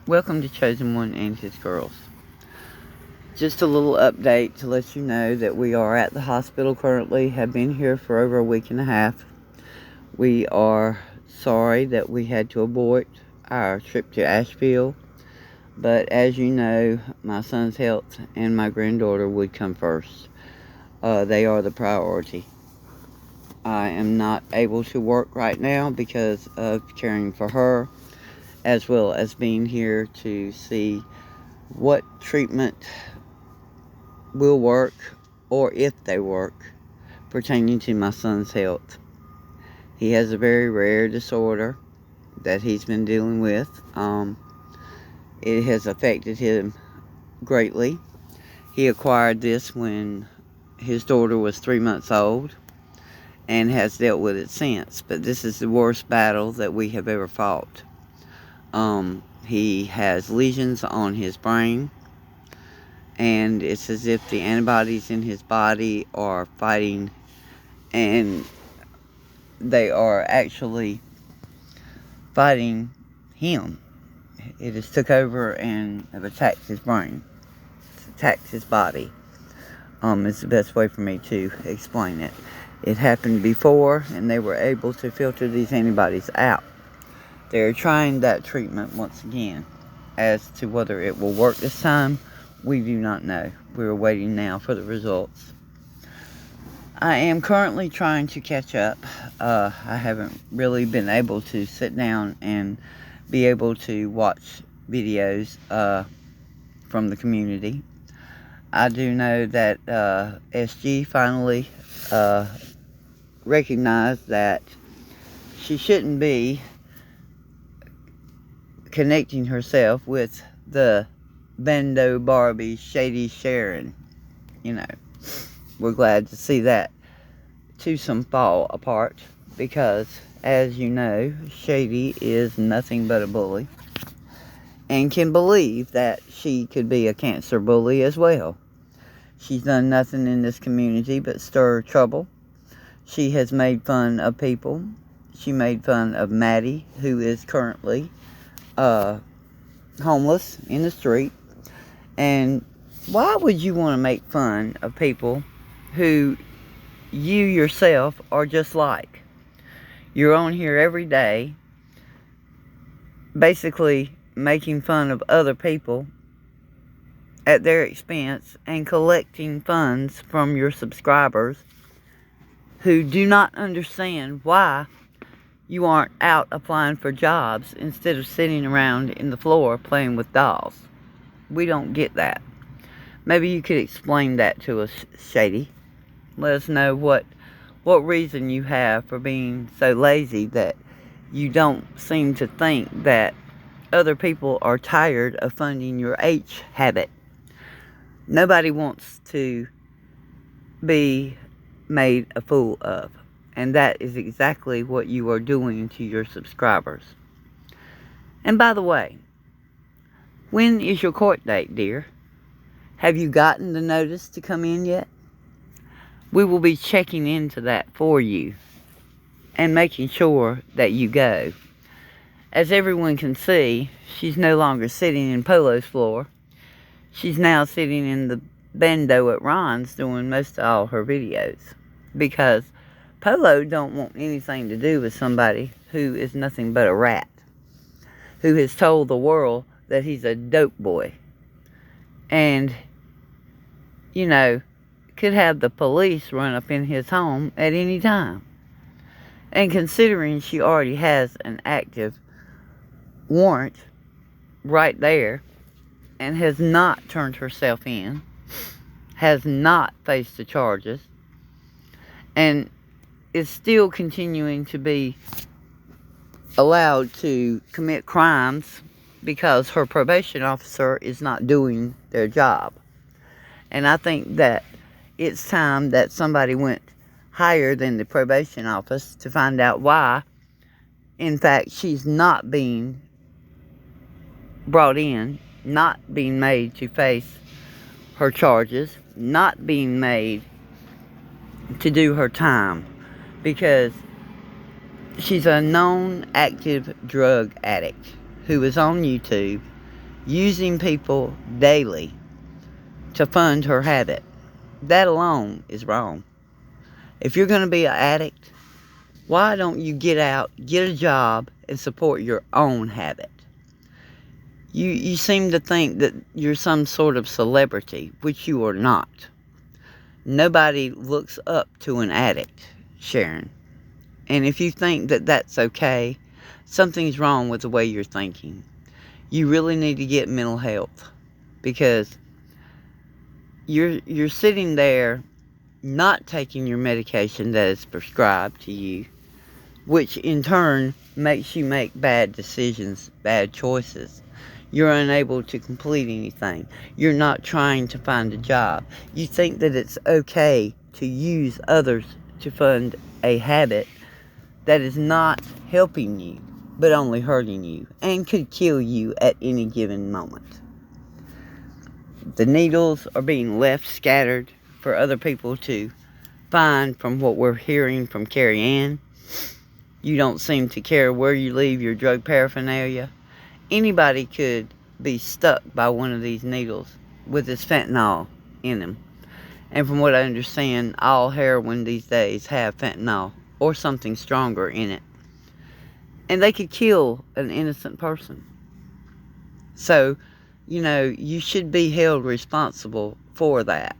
Welcome to Chosen One and his girls. Just a little update to let you know that we are at the hospital currently, have been here for over a week and a half. We are sorry that we had to abort our trip to Asheville, but as you know, my son's health and my granddaughter would come first. They are the priority. I am not able to work right now because of caring for her, as well as being here to see what treatment will work, or if they work, pertaining to my son's health. He has a very rare disorder that he's been dealing with. It has affected him greatly. He acquired this when his daughter was 3 months old and has dealt with it since, but this is the worst battle that we have ever fought. He has lesions on his brain, and it's as if the antibodies in his body are fighting, and they are actually fighting him. It has took over and have attacked his brain. It's attacked his body. It's the best way for me to explain it. It happened before, and they were able to filter these antibodies out. They're trying that treatment once again. As to whether it will work this time, we do not know. We're waiting now for the results. I am currently trying to catch up. I haven't really been able to sit down and be able to watch videos from the community. I do know that SG finally recognized that she shouldn't be connecting herself with the Bando Barbie Shady Sharon. We're glad to see that twosome fall apart, because as you know, Shady is nothing but a bully and can believe that she could be a cancer bully as well. She's done nothing in this community but stir trouble. She has made fun of people. She made fun of Maddie, who is currently homeless in the street. And why would you want to make fun of people who you yourself are just like? You're on here every day basically making fun of other people at their expense and collecting funds from your subscribers who do not understand why you aren't out applying for jobs instead of sitting around in the floor playing with dolls. We don't get that. Maybe you could explain that to us, Shady. Let us know what reason you have for being so lazy that you don't seem to think that other people are tired of funding your H habit. Nobody wants to be made a fool of. And that is exactly what you are doing to your subscribers. And by the way, when is your court date, dear? Have you gotten the notice to come in yet? We will be checking into that for you and making sure that you go. As everyone can see, she's no longer sitting in Polo's floor. She's now sitting in the bando at Ron's doing most of all her videos, because Polo don't want anything to do with somebody who is nothing but a rat, who has told the world that he's a dope boy, and could have the police run up in his home at any time. And considering she already has an active warrant right there and has not turned herself in, has not faced the charges, and is still continuing to be allowed to commit crimes because her probation officer is not doing their job. And I think that it's time that somebody went higher than the probation office to find out why, in fact, she's not being brought in, not being made to face her charges, not being made to do her time, because she's a known active drug addict who is on YouTube using people daily to fund her habit. That alone is wrong. If you're going to be an addict, why don't you get out, get a job, and support your own habit? You seem to think that you're some sort of celebrity, which you are not. Nobody looks up to an addict, Sharon. And if you think that that's okay, something's wrong with the way you're thinking. You really need to get mental health, because you're sitting there not taking your medication that is prescribed to you, which in turn makes you make bad decisions, bad choices. You're unable to complete anything. You're not trying to find a job. You think that it's okay to use others to fund a habit that is not helping you, but only hurting you, and could kill you at any given moment. The needles are being left scattered for other people to find, from what we're hearing from Carrie Ann. You don't seem to care where you leave your drug paraphernalia. Anybody could be stuck by one of these needles with this fentanyl in them. And from what I understand, all heroin these days have fentanyl or something stronger in it. And they could kill an innocent person. So, you should be held responsible for that.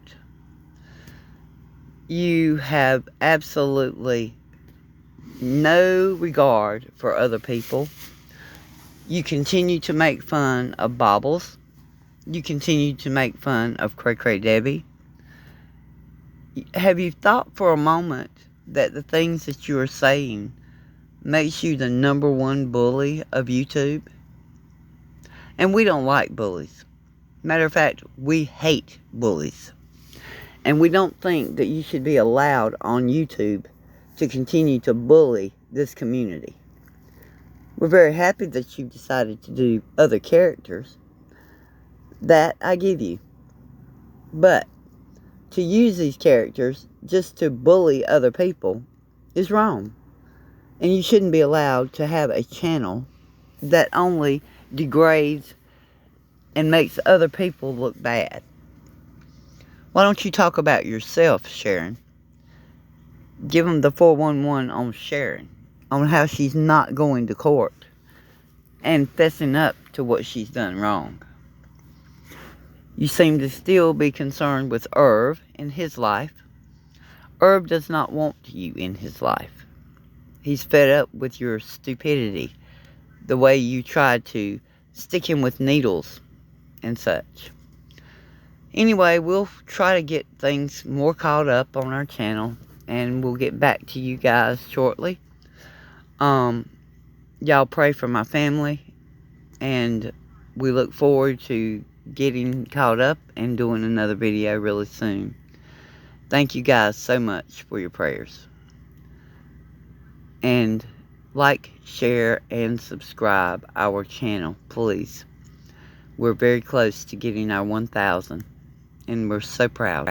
You have absolutely no regard for other people. You continue to make fun of Bobbles. You continue to make fun of Cray Cray Debbie. Have you thought for a moment that the things that you are saying makes you the #1 bully of YouTube? And we don't like bullies. Matter of fact, we hate bullies. And we don't think that you should be allowed on YouTube to continue to bully this community. We're very happy that you've decided to do other characters. That I give you. But to use these characters just to bully other people is wrong. And you shouldn't be allowed to have a channel that only degrades and makes other people look bad. Why don't you talk about yourself, Sharon? Give them the 411 on Sharon, on how she's not going to court and fessing up to what she's done wrong. You seem to still be concerned with Irv in his life. Irv does not want you in his life. He's fed up with your stupidity, the way you tried to stick him with needles and such. Anyway, we'll try to get things more caught up on our channel, and we'll get back to you guys shortly. Y'all pray for my family, and we look forward to getting caught up and doing another video really soon. Thank you guys so much for your prayers. And like, share, and subscribe our channel, please. We're very close to getting our 1,000, and we're so proud.